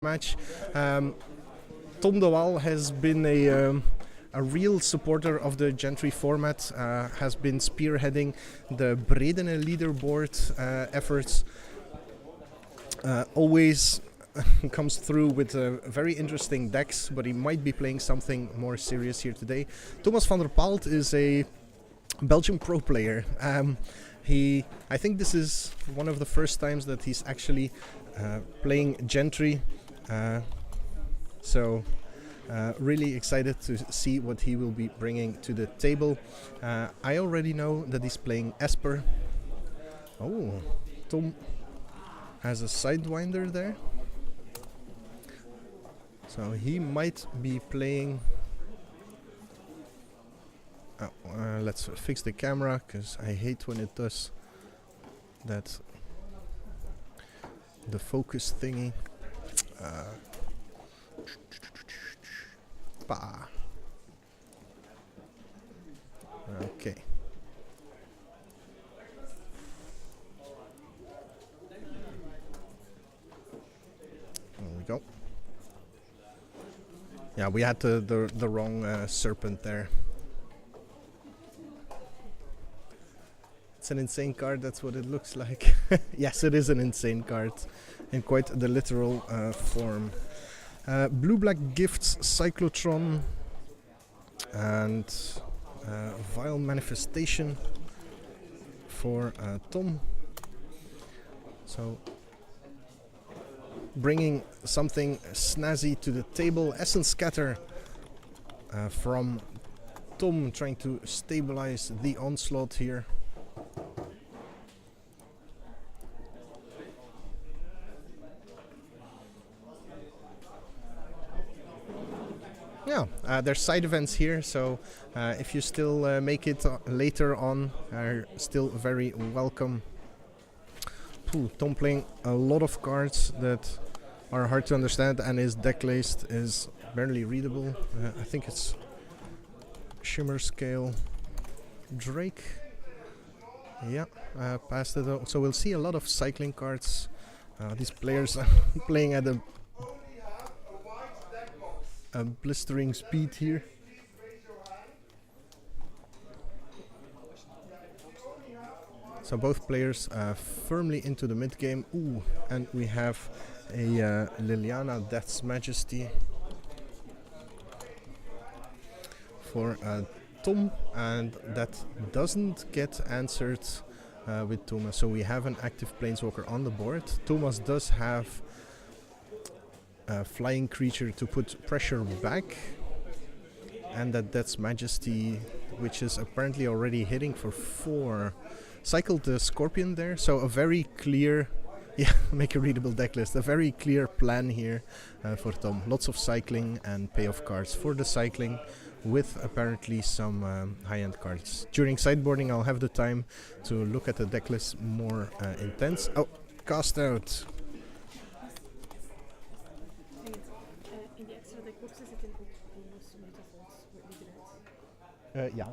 match. Tom de Waal has been a real supporter of the Gentry format, has been spearheading the Bredene leaderboard efforts, always comes through with very interesting decks, but he might be playing something more serious here today. Thomas van der Paalt is a Belgian pro player. I think this is one of the first times that he's actually playing Gentry, so really excited to see what he will be bringing to the table. I already know that he's playing Esper. Oh, Tom has a Sidewinder there, so he might be playing. Let's fix the camera, because I hate when it does that, the focus thingy. Okay. There we go. Yeah, we had the wrong serpent there. It's an insane card, that's what it looks like. Yes, it is an insane card in quite the literal form. Blue-black gifts, Cyclotron, and Vile Manifestation for Tom. So bringing something snazzy to the table. Essence Scatter from Tom, trying to stabilize the onslaught here. Yeah, there's side events here, so if you still make it later on, are still very welcome. Tom playing a lot of cards that are hard to understand, and his deck list is barely readable. I think it's Shimmer Scale Drake. Yeah, passed it out. So we'll see a lot of cycling cards. These players are playing at a blistering speed here. So both players firmly into the mid game. Ooh, and we have a Liliana Death's Majesty for Tom, and that doesn't get answered with Thomas. So we have an active Planeswalker on the board. Thomas does have a flying creature to put pressure back, and that Death's Majesty, which is apparently already hitting for 4. Cycled the Scorpion there, so a very clear, yeah, make a readable deck list. A very clear plan here for Tom. Lots of cycling and payoff cards for the cycling, with apparently some high-end cards. During sideboarding, I'll have the time to look at the deck list more intense. Oh, cast out. In die extra deckboxen zitten ook bonus metafoors voor iedereen. Ja.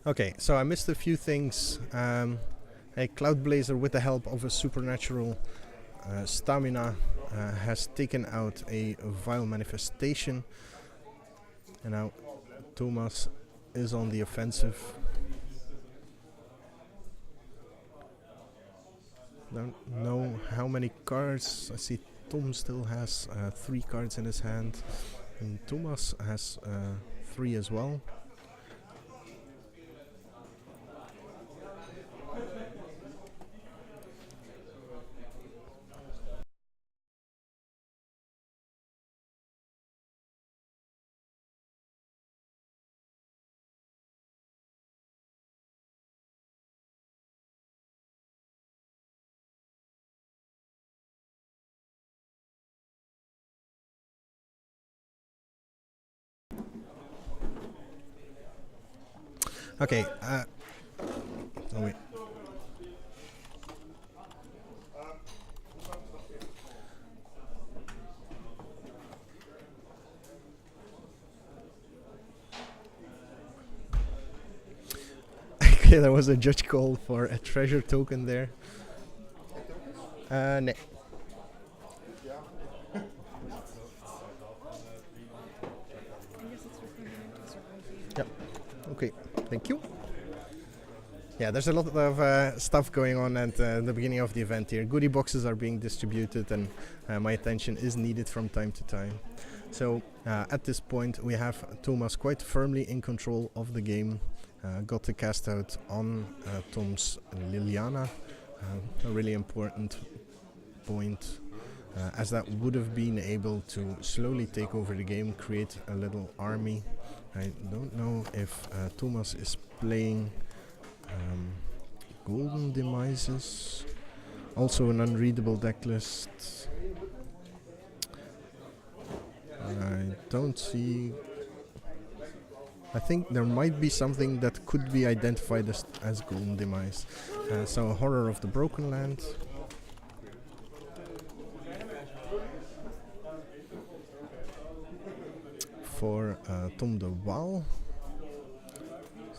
Okay, so I missed a few things. A Cloud Blazer, with the help of a supernatural stamina, has taken out a Vile Manifestation, and now Thomas is on the offensive. Don't know how many cards. I see Tom still has 3 cards in his hand, and Thomas has 3 as well. Okay, oh wait. Okay, there was a judge call for a treasure token there. Nee. Yep. Okay, thank you. Yeah, there's a lot of stuff going on at the beginning of the event here. Goodie boxes are being distributed, and my attention is needed from time to time. So at this point we have Thomas quite firmly in control of the game. Got the cast out on Tom's Liliana, a really important point, as that would have been able to slowly take over the game, create a little army. I don't know if Thomas is playing golden demises, also an unreadable deck list. I don't see. I think there might be something that could be identified as golden demise. So a Horror of the Broken Land. For Tom de Waal.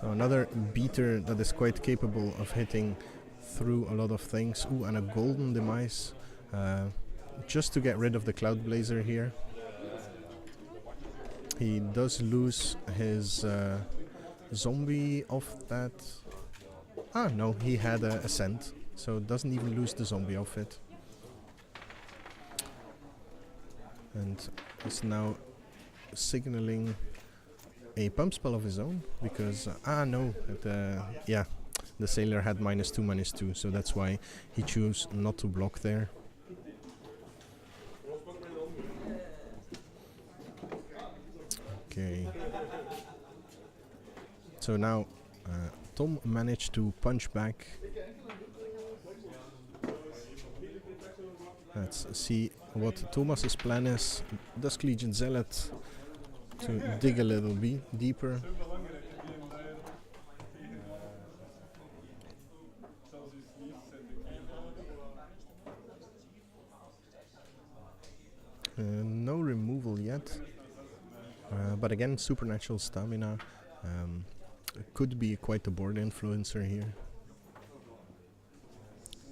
So another beater that is quite capable of hitting through a lot of things. Ooh, and a golden demise. Just to get rid of the Cloud Blazer here. He does lose his zombie off that. Ah, no, he had a Ascent, so doesn't even lose the zombie off it. And is now signaling a pump spell of his own because yeah, the sailor had -2/-2, so that's why he chose not to block there. Okay. So now Tom managed to punch back. Let's see what Thomas's plan is. Dusk Legion Zealot to dig a little bit deeper. No removal yet. But again, supernatural stamina could be quite a board influencer here.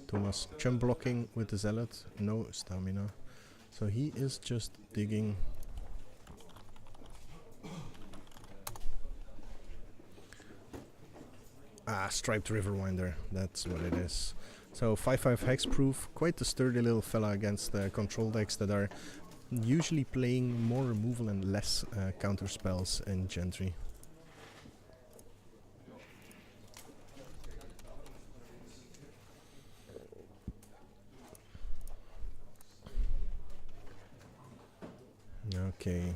Thomas chump blocking with the Zealot, no stamina. So he is just digging. Ah, Striped Riverwinder, that's what it is. So 5/5 hexproof, quite a sturdy little fella against the control decks that are usually playing more removal and less counter spells in Gentry. Okay.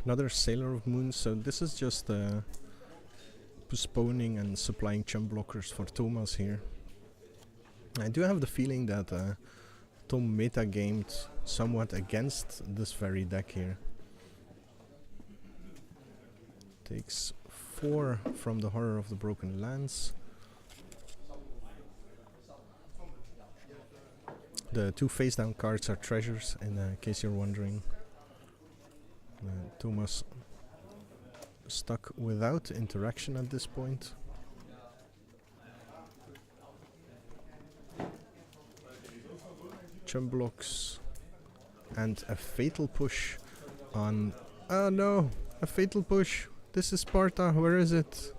Another Sailor of Moons, so this is just postponing and supplying chump blockers for Thomas here. I do have the feeling that Tom metagamed somewhat against this very deck here. Takes 4 from the Horror of the Broken Lands. The 2 face down cards are treasures, in case you're wondering. Thomas stuck without interaction at this point. Chump blocks and a fatal push on. Oh no! A fatal push! This is Sparta, where is it?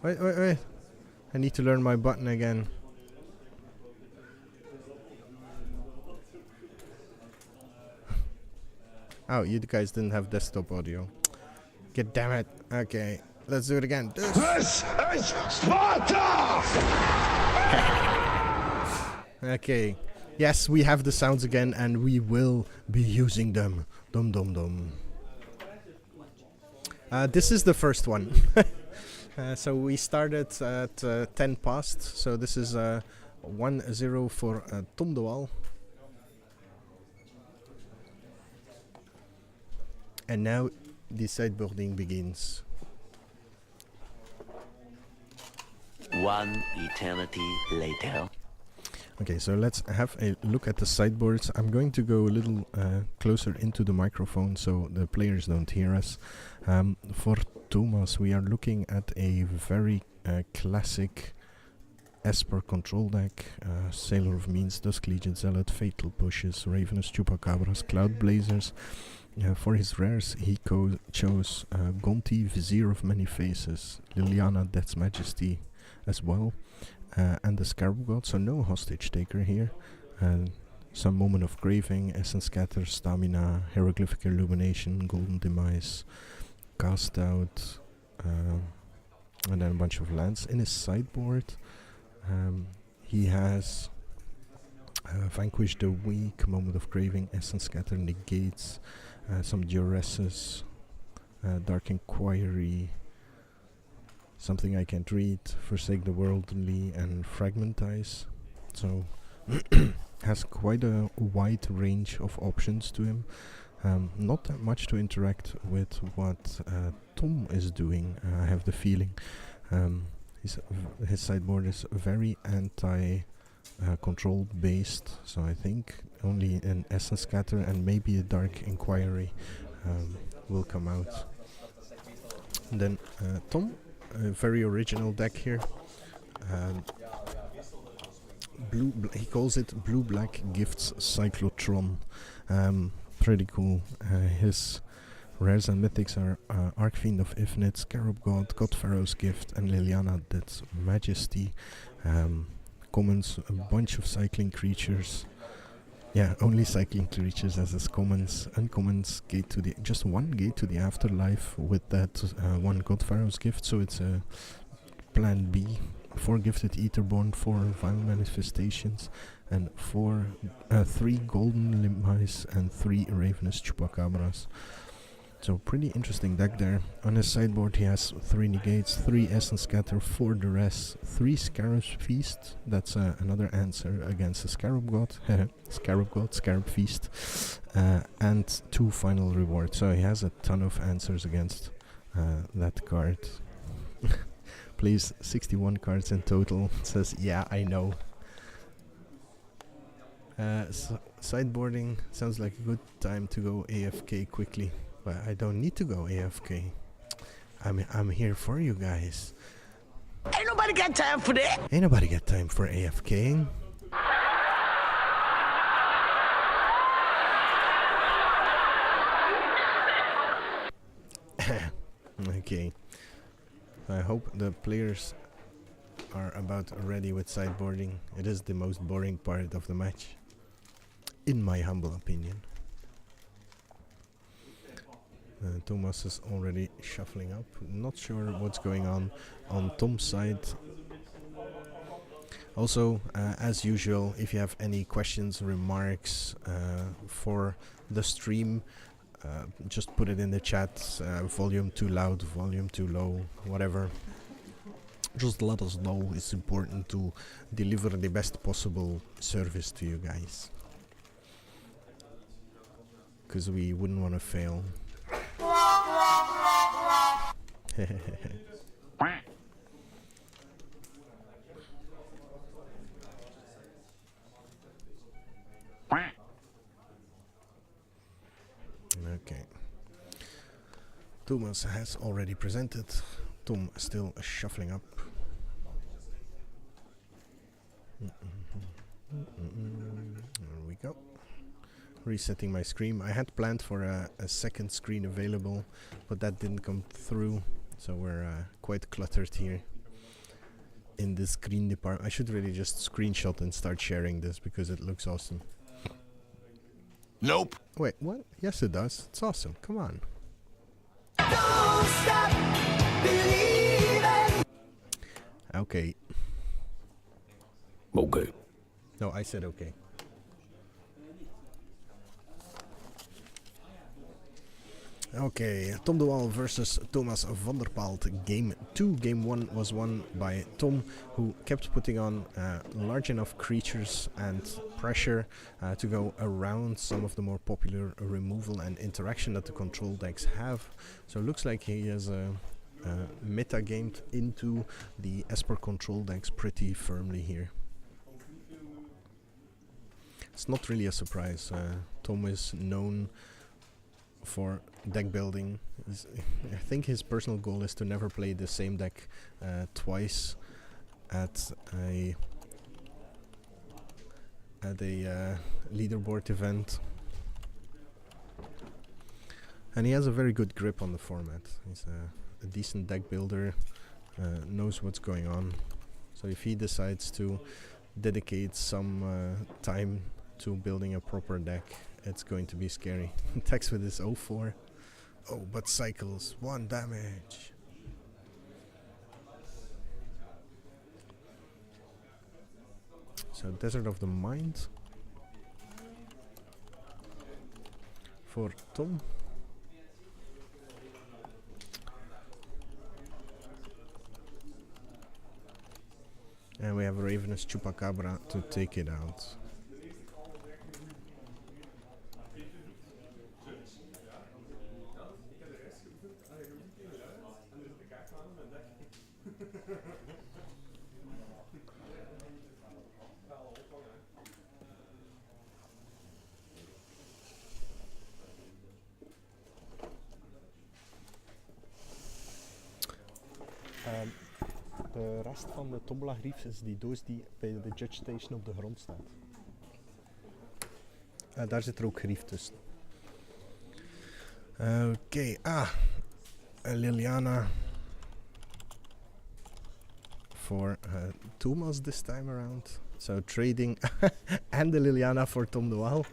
Wait. I need to learn my button again. Oh, you guys didn't have desktop audio. God damn it. Okay, let's do it again. This is Sparta! Okay. Yes, we have the sounds again and we will be using them. Dum dum dum. This is the first one. So we started at 10 past. So this is 1-0 for Tom de Waal. And now the sideboarding begins. One eternity later. Okay, so let's have a look at the sideboards. I'm going to go a little closer into the microphone so the players don't hear us. For Thomas, we are looking at a very classic Esper control deck. Sailor of Means, Dusk Legion Zealot, Fatal Pushes, Ravenous Chupacabras, Cloud Blazers. For his rares, he chose Gentry, Vizier of Many Faces, Liliana, Death's Majesty as well. And the Scarab God, so no hostage taker here. Some Moment of Craving, Essence Scatter, Stamina, Hieroglyphic Illumination, Golden Demise, Cast Out, and then a bunch of lands. In his sideboard, he has Vanquish the Weak, Moment of Craving, Essence Scatter, Negates, some Duresses, Dark Inquiry, Something I Can't Read, Forsake the Worldly, and Fragmentize. So has quite a wide range of options to him. Not that much to interact with what Tom is doing, I have the feeling. His sideboard is very anti-control based, so I think only an Essence Scatter and maybe a Dark Inquiry will come out. And then Tom, a very original deck here. He calls it Blue-Black Gifts Cyclotron. Pretty cool. His rares and mythics are Archfiend of Ifnit, Scarab God, Godpharaoh's Gift, and Liliana, Death's Majesty. Commons, a bunch of cycling creatures. Yeah, only cycling creatures as his commons. Uncommons, just one gate to the afterlife with that one Godpharaoh's Gift, so it's a plan B. 4 Gifted Etherborn, 4 Vile Manifestations, and 3 Golden Limbis and 3 Ravenous Chupacabras. So pretty interesting deck there. On his sideboard he has 3 Negates, 3 Essence Scatter, 4 Duress, 3 Scarab's Feast. That's another answer against the Scarab God. Scarab God, Scarab Feast. And 2 Final Reward. So he has a ton of answers against that card. Plays 61 cards in total. Says, yeah, I know. Sideboarding sounds like a good time to go AFK quickly. But I don't need to go AFK. I'm here for you guys. Ain't nobody got time for that. Ain't nobody got time for AFKing. Okay. I hope the players are about ready with sideboarding. It is the most boring part of the match, in my humble opinion. Thomas is already shuffling up. Not sure what's going on Tom's side. Also, as usual, if you have any questions, remarks for the stream, just put it in the chat. Volume too loud, volume too low, whatever. Just let us know. It's important to deliver the best possible service to you guys, because we wouldn't want to fail. Okay. Thomas has already presented. Tom still shuffling up. There we go. Resetting my screen. I had planned for a second screen available, but that didn't come through, so we're quite cluttered here in the screen department. I should really just screenshot and start sharing this because it looks awesome. Nope. Wait, what? Yes, it does. It's awesome. Come on. Don't stop believing. Okay. Okay. No, I said okay. Okay, Tom de Waal versus Thomas van der Paalt. Game 2. Game 1 was won by Tom, who kept putting on large enough creatures and pressure to go around some of the more popular removal and interaction that the control decks have. So it looks like he has meta-gamed into the Esper control decks pretty firmly here. It's not really a surprise. Tom is known for deck building. I think his personal goal is to never play the same deck twice at a leaderboard event. And he has a very good grip on the format. He's a decent deck builder, knows what's going on. So if he decides to dedicate some time to building a proper deck, it's going to be scary. Attacks with his 0-4. Oh, but cycles 1 damage. So Desert of the Mind for Tom. And we have Ravenous Chupacabra to take it out. De rest van de Tombola Griefs is die doos die bij de Judge Station op de grond staat. Daar zit er ook grief tussen. Oké, Liliana for Thomas this time around. So trading and the Liliana for Tom de Waal.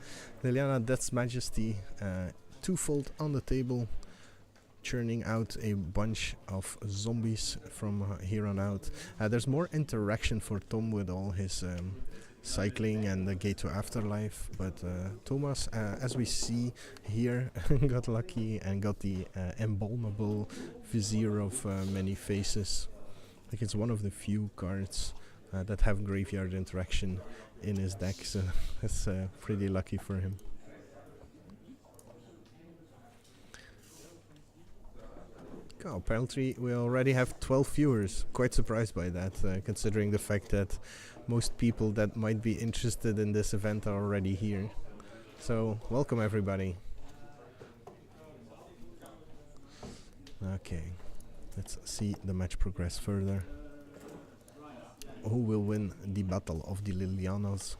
Liliana Death's Majesty, twofold on the table, churning out a bunch of zombies from here on out. There's more interaction for Tom with all his cycling and the Gate to Afterlife, but Thomas, as we see here, got lucky and got the embalmable Vizier of Many Faces. I think it's one of the few cards that have graveyard interaction in his deck, so that's pretty lucky for him. Oh, apparently we already have 12 viewers. Quite surprised by that, considering the fact that most people that might be interested in this event are already here. So, welcome everybody. Okay, let's see the match progress further. Who will win the Battle of the Lilianas?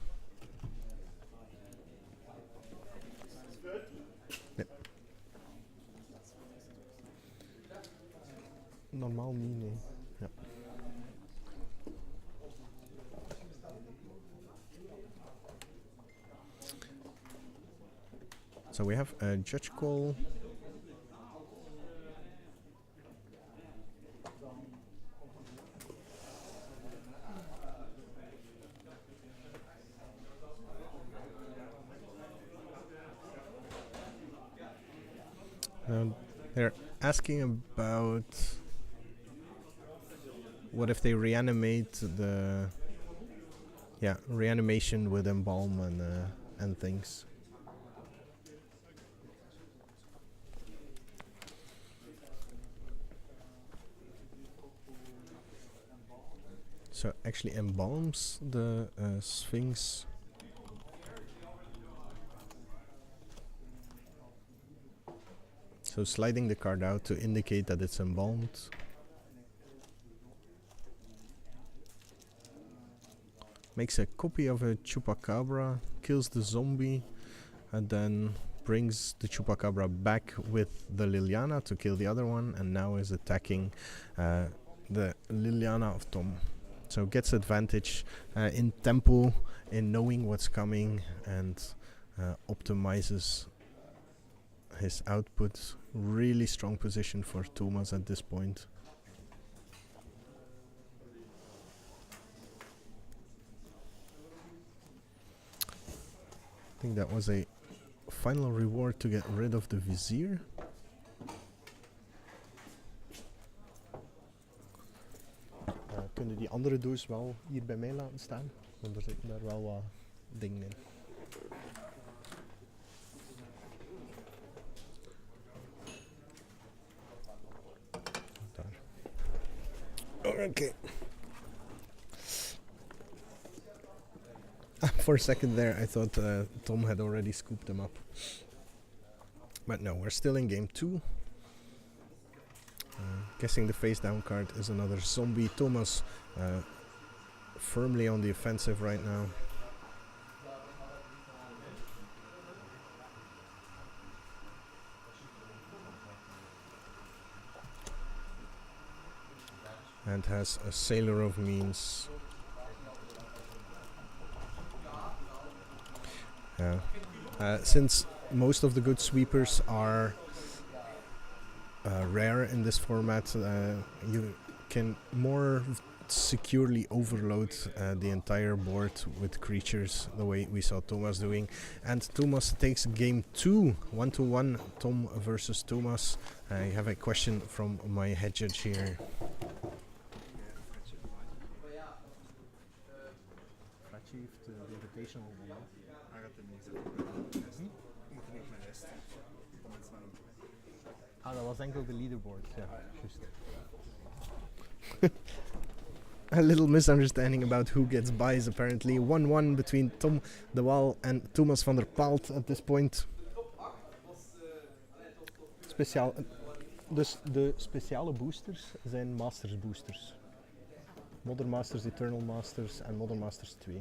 Normaal niet, nee. Ja. So we have a judge call. They're asking about what if they reanimate the reanimation with embalm and things. So actually embalms the Sphinx. So sliding the card out to indicate that it's embalmed. Makes a copy of a Chupacabra, kills the zombie, and then brings the Chupacabra back with the Liliana to kill the other one, and now is attacking the Liliana of Tom. So gets advantage in tempo, in knowing what's coming, and optimizes his output. Really strong position for Thomas at this point. I think that was a final reward to get rid of the Vizier. Kunnen die andere doos wel hier bij mij laten staan? Want er zitten daar wel wat dingen in. Daar. Oké. For a second there, I thought Tom had already scooped them up. But no, we're still in game 2. Guessing the face down card is another zombie. Thomas firmly on the offensive right now. And has a Sailor of Means. Since most of the good sweepers are rare in this format, you can more securely overload the entire board with creatures, the way we saw Thomas doing. And Thomas takes game 2, 1-1, Tom versus Thomas. I have a question from my head judge here. Ah, dat was enkel de leaderboard, ja, juist. A little misunderstanding about who gets buys apparently. 1-1 between Tom de Waal and Thomas van der Paalt at this point. Dus de speciale boosters zijn Masters boosters. Modern Masters, Eternal Masters en Modern Masters 2.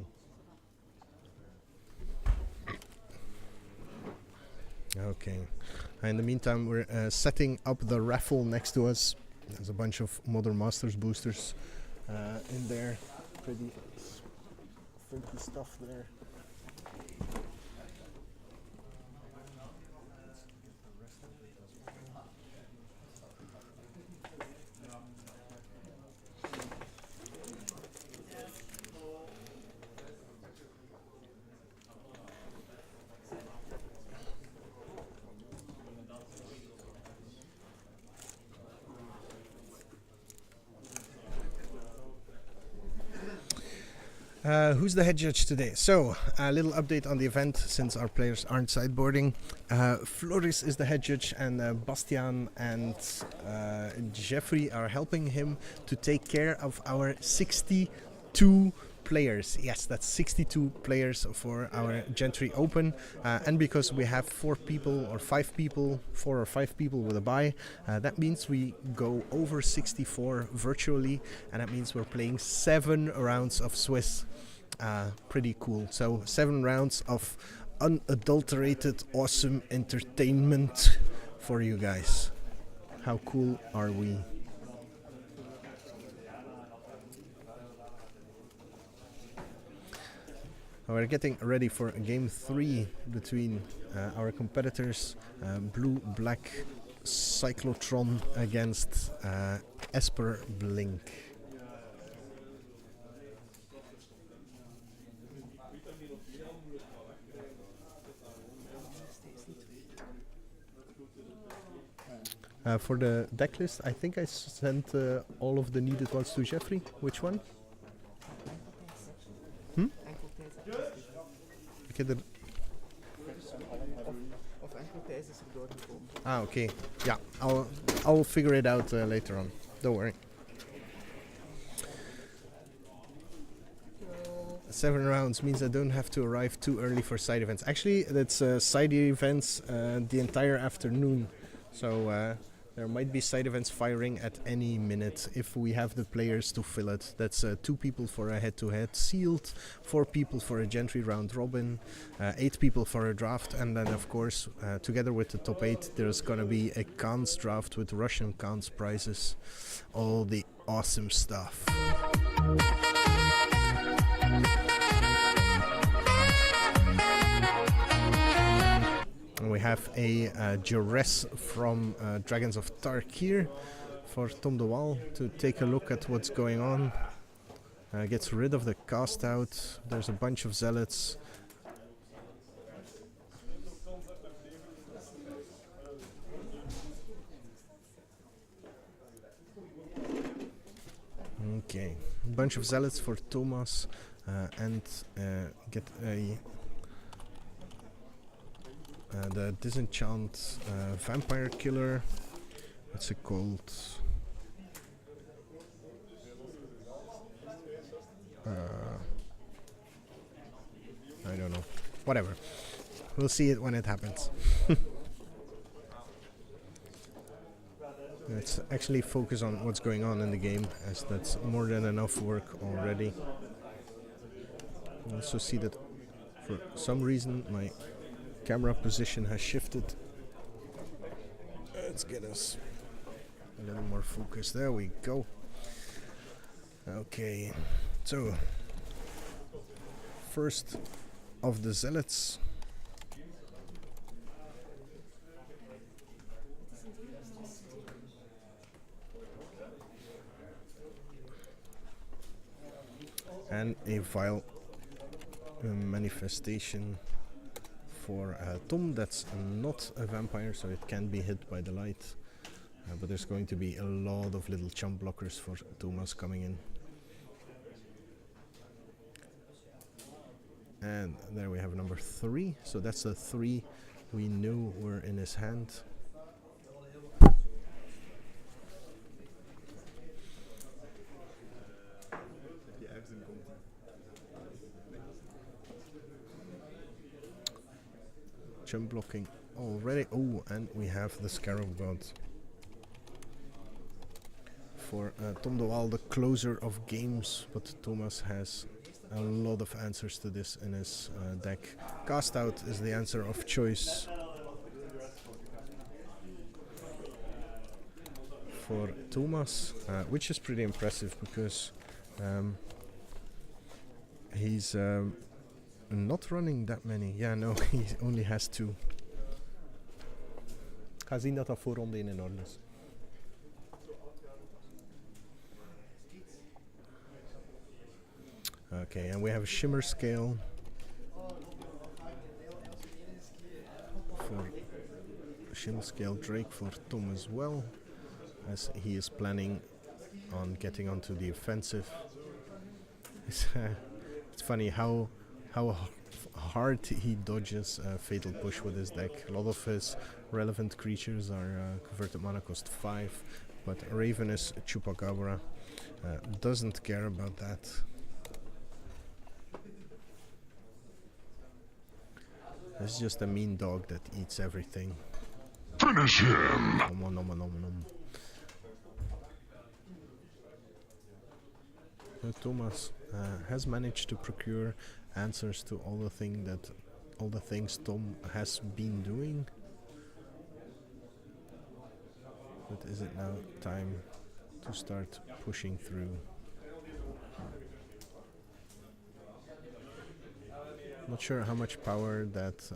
Okay. In the meantime, we're setting up the raffle next to us. There's a bunch of Modern Masters boosters in there. Pretty funky stuff there. Who's the head judge today? So, a little update on the event since our players aren't sideboarding. Floris is the head judge, and Bastiaan and Jeffrey are helping him to take care of our 62 players. Yes, that's 62 players for our Gentry Open. And because we have 4 or 5 people with a buy, that means we go over 64 virtually, and that means we're playing 7 rounds of Swiss. Pretty cool. So 7 rounds of unadulterated, awesome entertainment for you guys. How cool are we? We're getting ready for game 3 between our competitors, Blue-Black Cyclotron against Esper Blink. For the deck list, I think I sent all of the needed ones to Jeffrey. Which one? Ik heb er... Of enkele tijd is er doorgekomen. Ah, okay. Yeah, I'll figure it out later on. Don't worry. 7 rounds means I don't have to arrive too early for side events. Actually, that's side events the entire afternoon. So there might be side events firing at any minute if we have the players to fill it. That's 2 people for a head-to-head sealed, 4 people for a Gentry round robin, 8 people for a draft, and then of course together with the top 8 there's gonna be a Khans draft with Russian Khans prizes. All the awesome stuff. We have a duress from Dragons of Tarkir for Tom de Waal to take a look at what's going on. Gets rid of the cast out. There's a bunch of zealots. Okay, a bunch of zealots for Thomas and get a the Disenchant Vampire Killer. What's it called? whatever. We'll see it when it happens. Let's actually focus on what's going on in the game, as that's more than enough work already. You also see that for some reason my camera position has shifted. Let's get us a little more focus. There we go. Okay, so first of the zealots. And a vile manifestation for Tom. That's not a vampire, so it can be hit by the light. But there's going to be a lot of little chump blockers for Thomas coming in. And there we have number 3. So that's the 3 we knew were in his hand. Jump blocking already. Oh, and we have the Scarab God. For Tom de Waal, the closer of games, but Thomas has a lot of answers to this in his deck. Cast Out is the answer of choice for Thomas, which is pretty impressive because he's not running that many. Yeah, no, he only has 2. Ga zien dat dat voorronde in orde is. Okay, and we have a Shimmer Scale for Shimmer Scale Drake for Tom as well, as he is planning on getting onto the offensive. It's funny how hard he dodges Fatal Push with his deck. A lot of his relevant creatures are converted mana cost 5, but Ravenous Chupacabra doesn't care about that. It's just a mean dog that eats everything. Finish him! Nom, nom, nom, nom. Thomas has managed to procure answers to all the things Tom has been doing. But is it now time to start pushing through? Not sure how much power that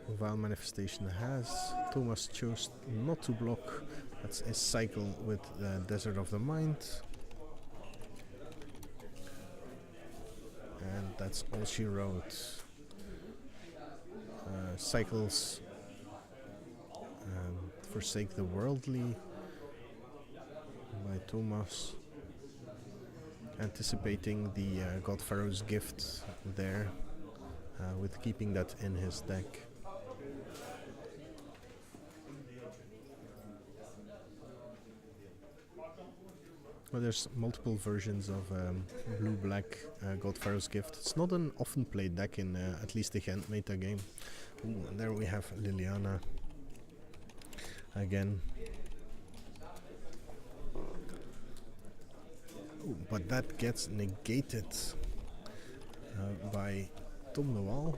Vile Manifestation has. Thomas chose not to block. That's a cycle with the Desert of the Mind. And that's all she wrote. Cycles Forsake the Worldly by Thomas. Anticipating the God Pharaoh's Gift there, with keeping that in his deck. Well, there's multiple versions of blue-black God Pharaoh's Gift. It's not an often played deck in at least the Gent meta game. Ooh, and there we have Liliana again. Ooh, but that gets negated by Tom de Waal.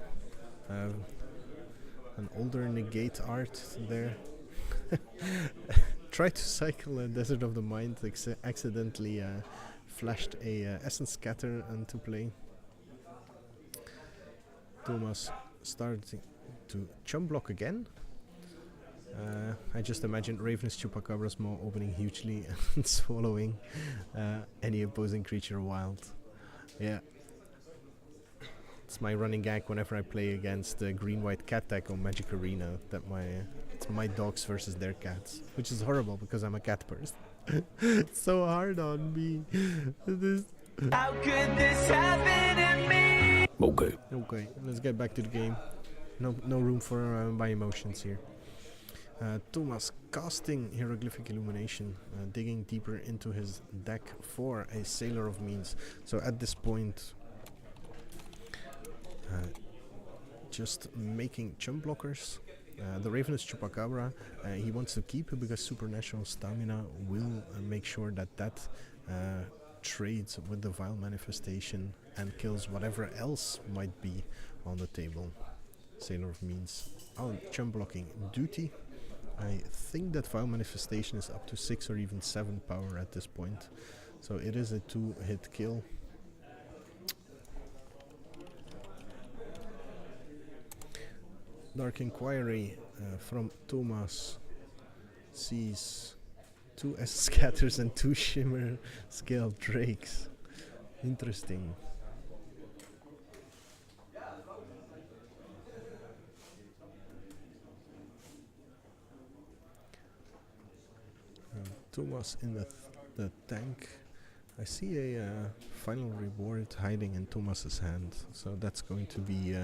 An older negate art there. Tried to cycle a Desert of the Mind, accidentally flashed a Essence Scatter into play. Thomas started to chump block again. I just imagine Ravenous Chupacabra's Maw opening hugely and swallowing any opposing creature wild. Yeah. It's my running gag whenever I play against the green-white cat deck on Magic Arena, that it's my dogs versus their cats, which is horrible because I'm a cat person. It's so hard on me. How could this happen to me? Okay, let's get back to the game. No room for my emotions here. Thomas casting Hieroglyphic Illumination, digging deeper into his deck for a Sailor of Means. So at this point, just making chump blockers. The Ravenous Chupacabra he wants to keep because Supernatural Stamina will make sure that trades with the Vile Manifestation and kills whatever else might be on the table. Sailor of Means on chump blocking duty. I think that Vile Manifestation is up to 6 or even 7 power at this point, so it is a 2-hit kill. Dark Inquiry from Thomas sees 2 S scatters and 2 Shimmer Scale Drakes. Interesting. Thomas in the tank. I see a final reward hiding in Thomas's hand, so that's going to be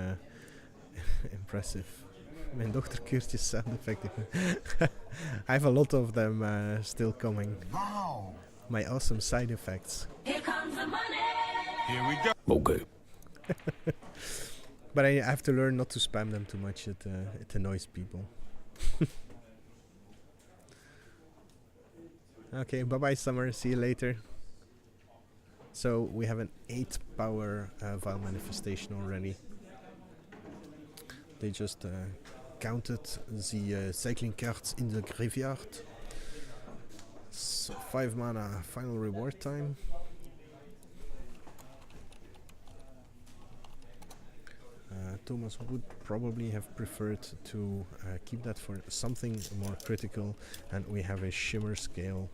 impressive. Mijn dochter keurt je sound effect. I have a lot of them still coming. Wow. My awesome side effects. Here comes the money. Here we go. Okay. But I have to learn not to spam them too much. It annoys people. Okay, bye bye Summer, see you later. So we have an 8 power Vile Manifestation already. They just counted the cycling cards in the graveyard. So 5 mana final reward time. Thomas would probably have preferred to keep that for something more critical, and we have a Shimmer Scale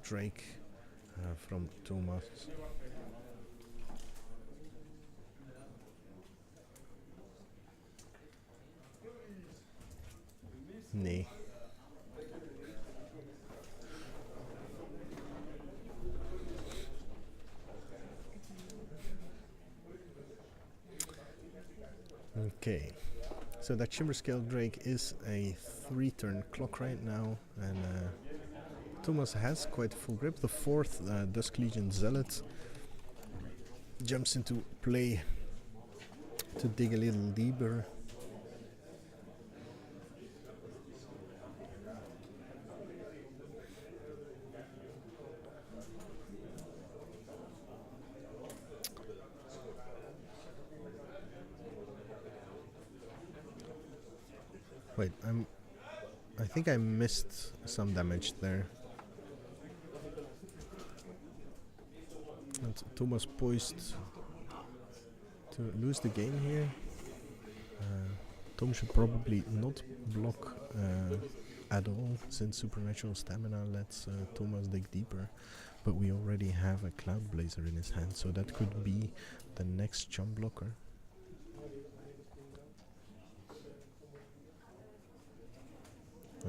Drake from Thomas. Nee. Okay, so that Shimmer Scale Drake is a 3-turn clock right now, and Thomas has quite a full grip. The 4th Dusk Legion Zealot jumps into play to dig a little deeper. Wait, I think I missed some damage there. And Thomas poised to lose the game here. Tom should probably not block at all, since Supernatural Stamina lets Thomas dig deeper. But we already have a Cloud Blazer in his hand, so that could be the next jump blocker.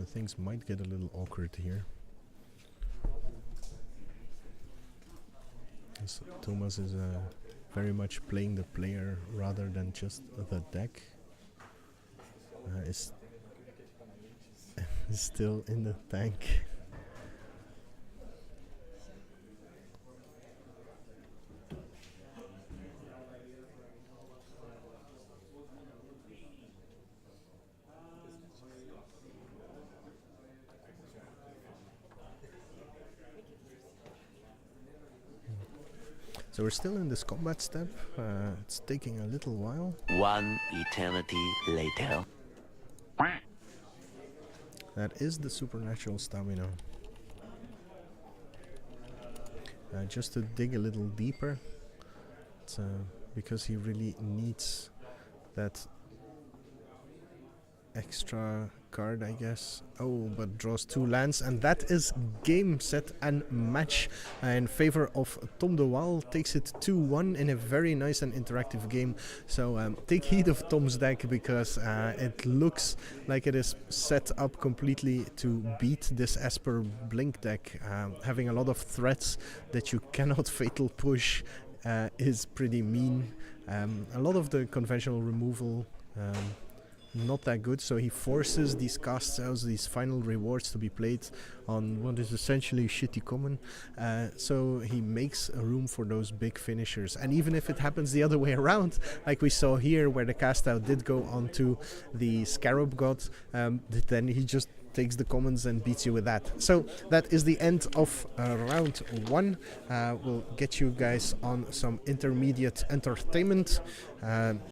Things might get a little awkward here. As Thomas is very much playing the player rather than just the deck. Is still in the tank. So we're still in this combat step. It's taking a little while. One eternity later. That is the Supernatural Stamina. Just to dig a little deeper. It's, because he really needs that extra card, I guess. Oh, but draws 2 lands, and that is game, set, and match in favor of Tom de Waal. Takes it 2-1 in a very nice and interactive game. So take heed of Tom's deck, because it looks like it is set up completely to beat this Esper Blink deck. Having a lot of threats that you cannot fatal push is pretty mean. A lot of the conventional removal not that good, so he forces these cast cells, these final rewards, to be played on what is essentially shitty common. So he makes a room for those big finishers. And even if it happens the other way around, like we saw here where the cast out did go onto the Scarab God, then he just takes the commons and beats you with that. So that is the end of round 1. We'll get you guys on some intermediate entertainment.